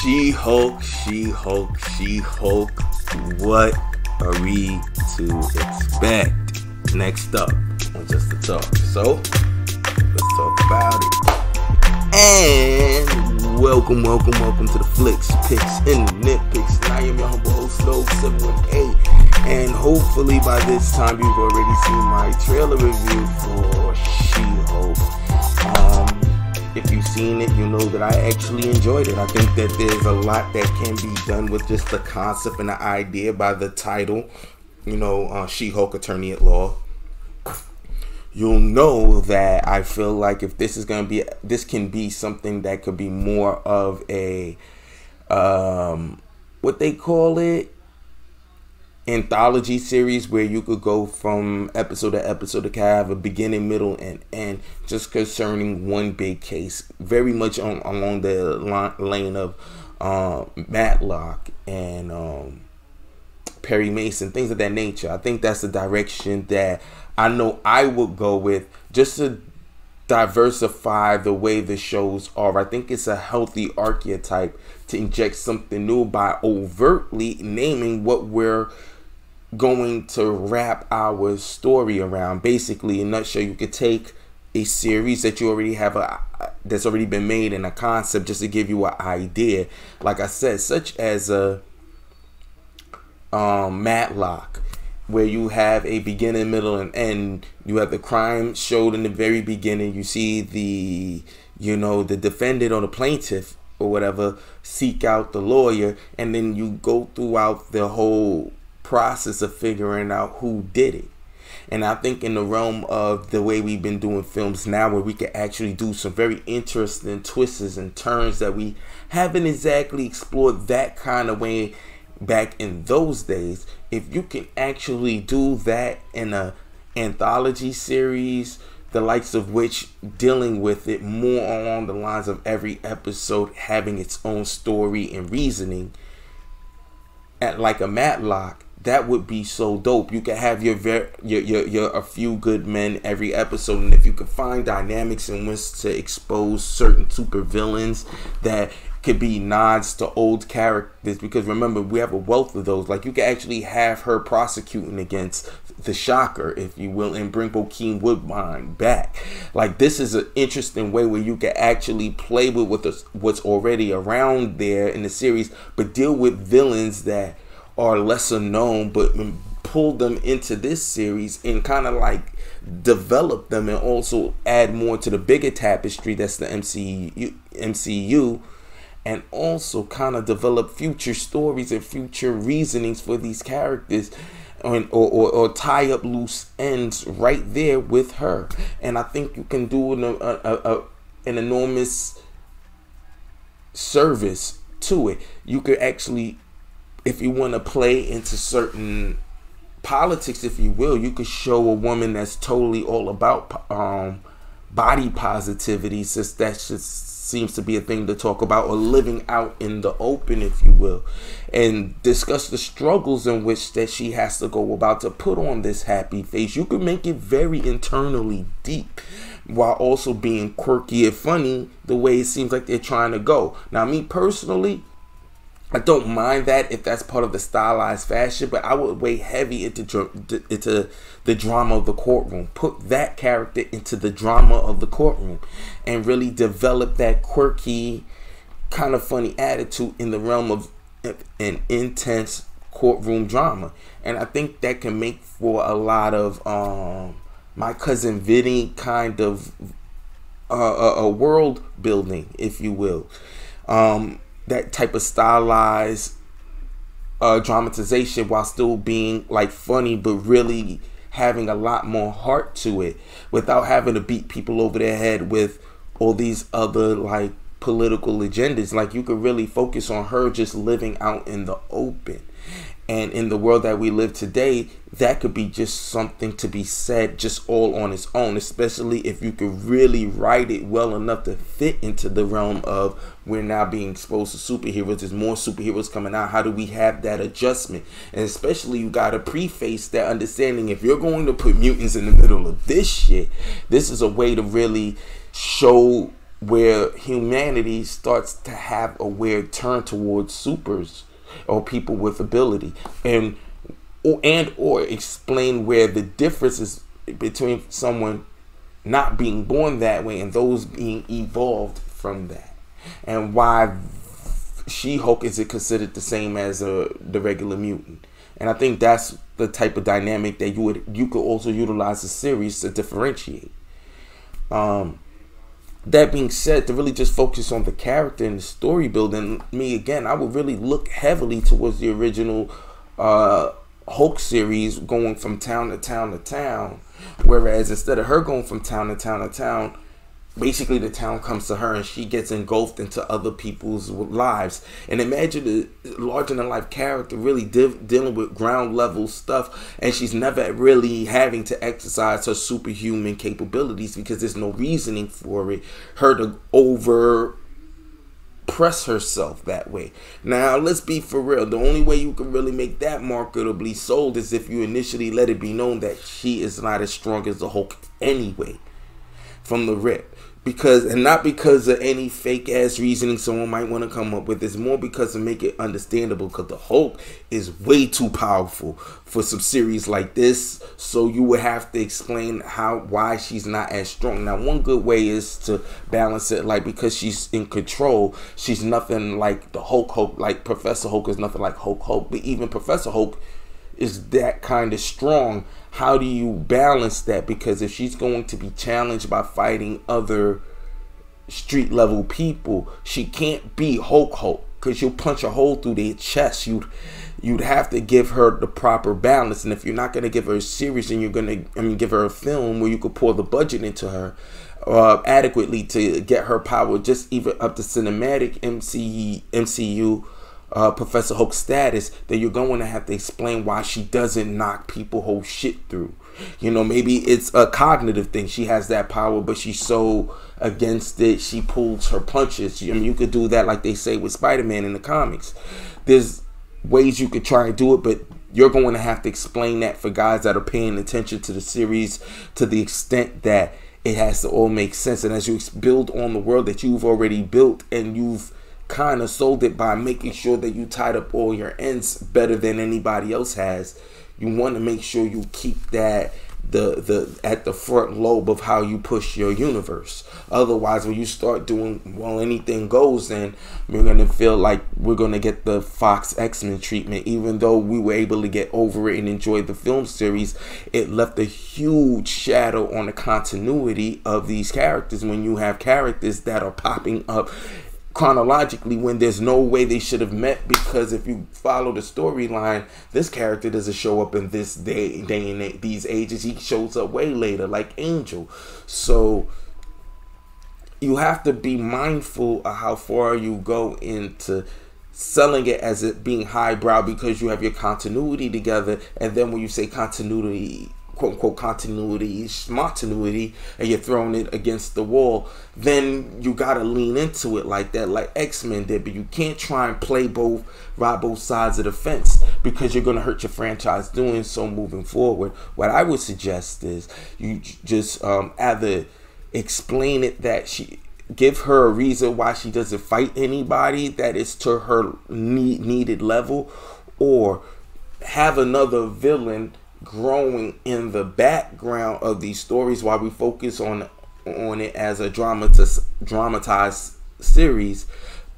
She-Hulk. What are we to expect? Next up on Just the Talk. So, let's talk about it. And welcome to the Flicks, Picks, and Nitpicks. And I am your humble host, Low718. And hopefully by this time you've already seen my trailer review for She-Hulk. If you've seen it, you know that I actually enjoyed it. I think that there's a lot that can be done with just the concept and the idea by the title, She-Hulk Attorney at Law. You'll know that I feel like if this is going to be, this can be something that could be more of a, what they call it, anthology series, where you could go from episode to episode to have a beginning, middle, and end, just concerning one big case, very much along the lane of Matlock and Perry Mason, things of that nature. I think that's the direction that I know I would go with, just to diversify the way the shows are. I think it's a healthy archetype to inject something new by overtly naming what we're going to wrap our story around. Basically, in a nutshell, you could take a series that you already have that's already been made in a concept, just to give you an idea, like I said, such as a Matlock, where you have a beginning, middle, and end. You have the crime showed in the very beginning. You see the the defendant or the plaintiff or whatever seek out the lawyer, and then you go throughout the whole process of figuring out who did it. And I think in the realm of the way we've been doing films now, where we can actually do some very interesting twists and turns that we haven't exactly explored that kind of way back in those days, if you can actually do that in a anthology series, the likes of which dealing with it more along the lines of every episode having its own story and reasoning, at like a Matlock, that would be so dope. You could have your A Few Good Men every episode, and if you could find dynamics in which to expose certain super villains that could be nods to old characters, because remember, we have a wealth of those. Like, you could actually have her prosecuting against the Shocker, if you will, and bring Bokeem Woodbine back. Like, this is an interesting way where you can actually play with what's already around there in the series, but deal with villains that are lesser known, but pull them into this series and kind of like develop them, and also add more to the bigger tapestry that's the MCU, and also kind of develop future stories and future reasonings for these characters, or tie up loose ends right there with her. And I think you can do an enormous service to it. You could actually, if you want to play into certain politics, if you will, you could show a woman that's totally all about body positivity, since that just seems to be a thing to talk about, or living out in the open, if you will, and discuss the struggles in which that she has to go about to put on this happy face. You could make it very internally deep, while also being quirky and funny the way it seems like they're trying to go. Now, me personally, I don't mind that if that's part of the stylized fashion, but I would weigh heavy into the drama of the courtroom. Put that character into the drama of the courtroom and really develop that quirky, kind of funny attitude in the realm of an intense courtroom drama. And I think that can make for a lot of My Cousin Vinny kind of a world building, if you will. That type of stylized dramatization, while still being like funny, but really having a lot more heart to it, without having to beat people over their head with all these other like political agendas. Like, you could really focus on her just living out in the open. And in the world that we live today, that could be just something to be said just all on its own, especially if you could really write it well enough to fit into the realm of we're now being exposed to superheroes. There's more superheroes coming out. How do we have that adjustment? And especially, you got to preface that understanding, if you're going to put mutants in the middle of this shit, this is a way to really show where humanity starts to have a weird turn towards supers or people with ability, and or explain where the difference is between someone not being born that way and those being evolved from that, and why She-Hulk isn't considered the same as the regular mutant. And I think that's the type of dynamic that you could also utilize the series to differentiate. That being said, to really just focus on the character and the story building, I would really look heavily towards the original Hulk series, going from town to town to town. Whereas instead of her going from town to town to town, basically the town comes to her and she gets engulfed into other people's lives. And imagine a larger than life character really dealing with ground level stuff, and she's never really having to exercise her superhuman capabilities because there's no reasoning for it, her to over press herself that way. Now let's be for real, the only way you can really make that marketably sold is if you initially let it be known that she is not as strong as the Hulk anyway from the rip. And not because of any fake ass reasoning someone might want to come up with. It's more because to make it understandable, because the Hulk is way too powerful for some series like this. So you would have to explain why she's not as strong. Now, one good way is to balance it, like, because she's in control, she's nothing like the Hulk. Like Professor Hulk is nothing like Hulk. But even Professor Hulk is that kind of strong. How do you balance that? Because if she's going to be challenged by fighting other street level people, she can't be Hulk, because you'll punch a hole through their chest. You'd have to give her the proper balance. And if you're not going to give her a series, and you're going to give her a film where you could pour the budget into her adequately to get her power just even up to cinematic MCU Professor Hulk status, then you're going to have to explain why she doesn't knock people whole shit through. Maybe it's a cognitive thing. She has that power, but she's so against it, she pulls her punches. You could do that like they say with Spider-Man in the comics. There's ways you could try and do it, but you're going to have to explain that for guys that are paying attention to the series to the extent that it has to all make sense. And as you build on the world that you've already built, and you've kind of sold it by making sure that you tied up all your ends better than anybody else has, you want to make sure you keep that at the front lobe of how you push your universe. Otherwise, when you start doing, well, anything goes, then we're going to feel like we're going to get the Fox X-Men treatment. Even though we were able to get over it and enjoy the film series, it left a huge shadow on the continuity of these characters when you have characters that are popping up chronologically when there's no way they should have met. Because if you follow the storyline, this character doesn't show up in this day and these ages. He shows up way later, like Angel. So you have to be mindful of how far you go into selling it as it being highbrow, because you have your continuity together. And then when you say continuity, quote unquote continuity, smartinuity, and you're throwing it against the wall, then you gotta lean into it like that, like X-Men did. But you can't try and ride both sides of the fence, because you're gonna hurt your franchise doing so moving forward. What I would suggest is you just either explain it that give her a reason why she doesn't fight anybody that is to her needed level, or have another villain growing in the background of these stories while we focus on it as a dramatized series,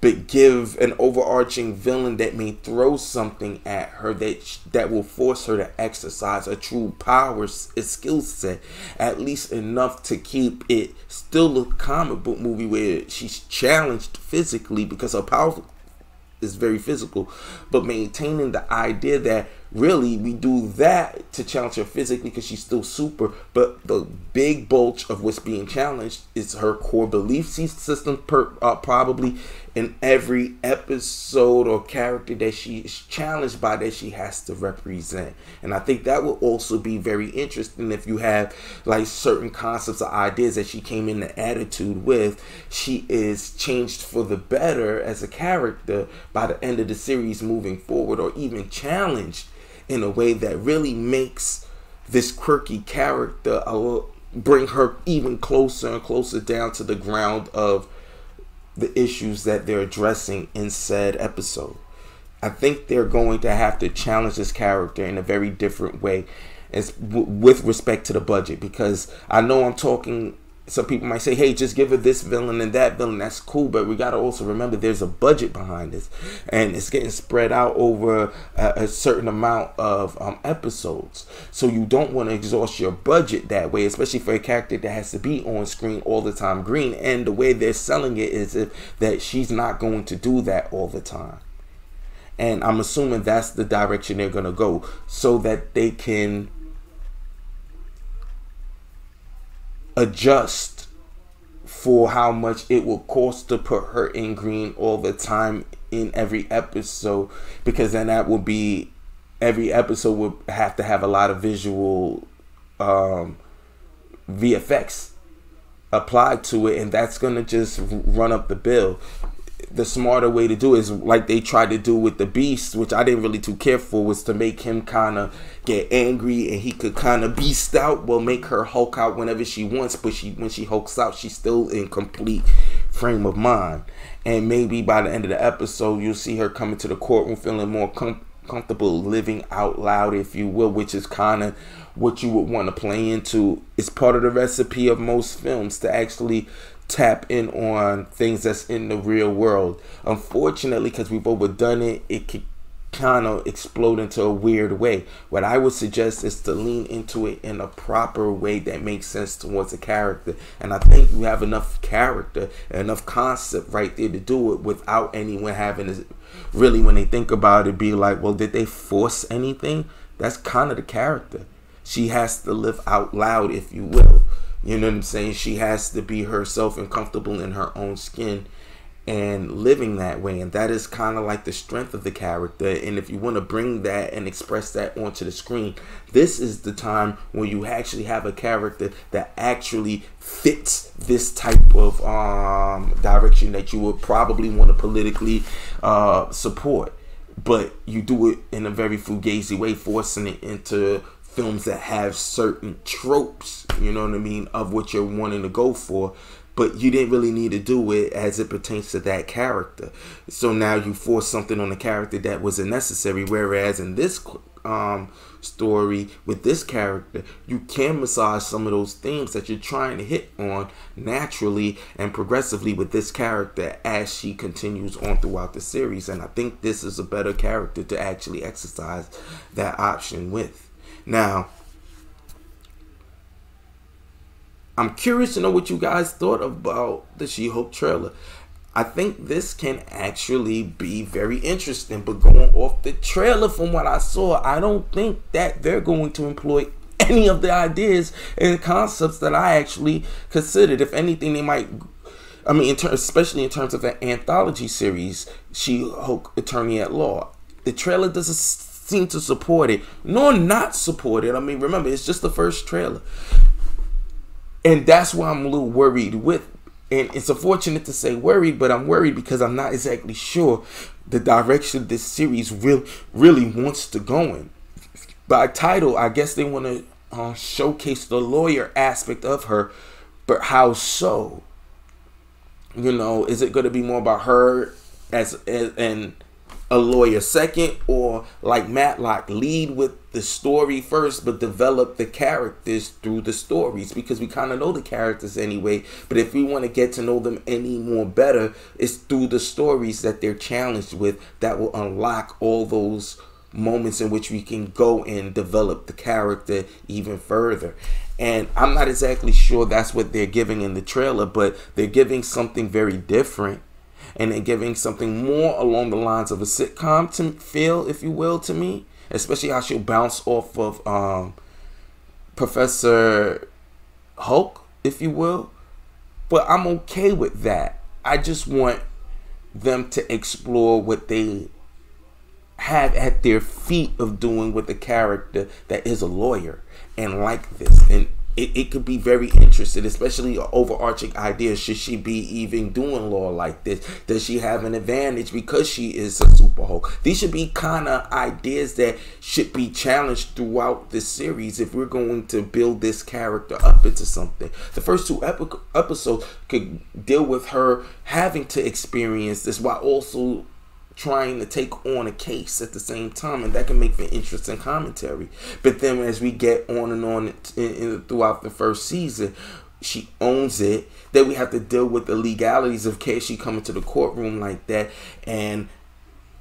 but give an overarching villain that may throw something at her that will force her to exercise a true power, a skill set, at least enough to keep it still a comic book movie where she's challenged physically, because her power is very physical, but maintaining the idea that really we do that to challenge her physically because she's still super, but the big bulk of what's being challenged is her core belief system, probably in every episode or character that she is challenged by, that she has to represent. And I think that will also be very interesting if you have like certain concepts or ideas that she came in the attitude with. She is changed for the better as a character by the end of the series moving forward, or even challenged in a way that really makes this quirky character bring her even closer and closer down to the ground of the issues that they're addressing in said episode. I think they're going to have to challenge this character in a very different way with respect to the budget, because I know I'm talking, some people might say, hey, just give her this villain and that villain. That's cool, but we got to also remember there's a budget behind this, and it's getting spread out over a certain amount of episodes. So you don't want to exhaust your budget that way, especially for a character that has to be on screen all the time green. And the way they're selling it is that she's not going to do that all the time. And I'm assuming that's the direction they're going to go, so that they can adjust for how much it will cost to put her in green all the time in every episode, because then that will be, every episode would have to have a lot of visual VFX applied to it, and that's going to just run up the bill. The smarter way to do it is like they tried to do with the Beast, which I didn't really too care for, was to make him kind of get angry and he could kind of beast out. Well, make her Hulk out whenever she wants, but when she hulks out, she's still in complete frame of mind. And maybe by the end of the episode, you'll see her coming to the courtroom feeling more comfortable living out loud, if you will, which is kind of what you would want to play into. It's part of the recipe of most films to actually tap in on things that's in the real world. Unfortunately, because we've overdone it, it can kind of explode into a weird way. What I would suggest is to lean into it in a proper way that makes sense towards a character. And I think you have enough character, enough concept right there to do it without anyone having to really, when they think about it, be like, well, did they force anything? That's kind of the character. She has to live out loud, if you will. You know what I'm saying? She has to be herself and comfortable in her own skin and living that way. And that is kind of like the strength of the character. And if you want to bring that and express that onto the screen, this is the time when you actually have a character that actually fits this type of direction that you would probably want to politically support. But you do it in a very fugazi way, forcing it into films that have certain tropes, you know what I mean, of what you're wanting to go for, but you didn't really need to do it as it pertains to that character. So now you force something on a character that wasn't necessary, whereas in this story with this character, you can massage some of those themes that you're trying to hit on naturally and progressively with this character as she continues on throughout the series. And I think this is a better character to actually exercise that option with. Now, I'm curious to know what you guys thought about the She-Hulk trailer. I think this can actually be very interesting, but going off the trailer from what I saw, I don't think that they're going to employ any of the ideas and concepts that I actually considered. If anything, they might, I mean, especially in terms of an anthology series, She-Hulk Attorney at Law. The trailer doesn't seem to support it, nor not support it. I mean, remember, it's just the first trailer. And that's why I'm a little worried with, and it's unfortunate to say worried, but I'm worried because I'm not exactly sure the direction this series really wants to go in. By title, I guess they want to showcase the lawyer aspect of her, but how so? You know, is it going to be more about her as a lawyer second, or like Matlock, lead with the story first but develop the characters through the stories, because we kind of know the characters anyway, but if we want to get to know them any more better, it's through the stories that they're challenged with that will unlock all those moments in which we can go and develop the character even further. And I'm not exactly sure that's what they're giving in the trailer, but they're giving something very different. And then giving something more along the lines of a sitcom to feel, if you will, to me. Especially how she'll bounce off of Professor Hulk, if you will. But I'm okay with that. I just want them to explore what they have at their feet of doing with a character that is a lawyer and like this. And it could be very interesting, especially an overarching idea. Should she be even doing law like this? Does she have an advantage because she is a super hoe? These should be kind of ideas that should be challenged throughout the series if we're going to build this character up into something. The first 2 episodes could deal with her having to experience this while also trying to take on a case at the same time, and that can make for interesting commentary. But then as we get on and on throughout the first season, she owns it. Then we have to deal with the legalities of can she come into the courtroom like that, and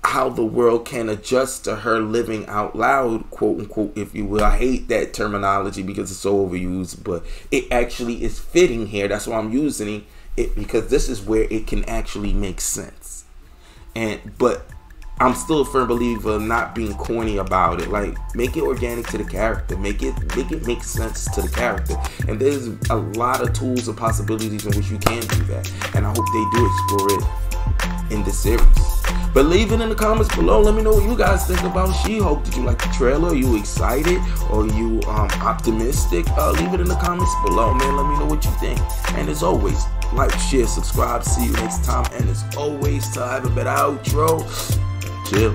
how the world can adjust to her living out loud, quote unquote, if you will. I hate that terminology because it's so overused, but it actually is fitting here. That's why I'm using it, because this is where it can actually make sense. But I'm still a firm believer of not being corny about it. Like, make it organic to the character. Make it make sense to the character. And there's a lot of tools and possibilities in which you can do that. And I hope they do explore it in this series. But leave it in the comments below. Let me know what you guys think about She-Hulk. Did you like the trailer? Are you excited? Or are you optimistic? Leave it in the comments below, man. Let me know what you think. And as always, like, share, subscribe. See you next time. And as always, to have a better outro. Chill.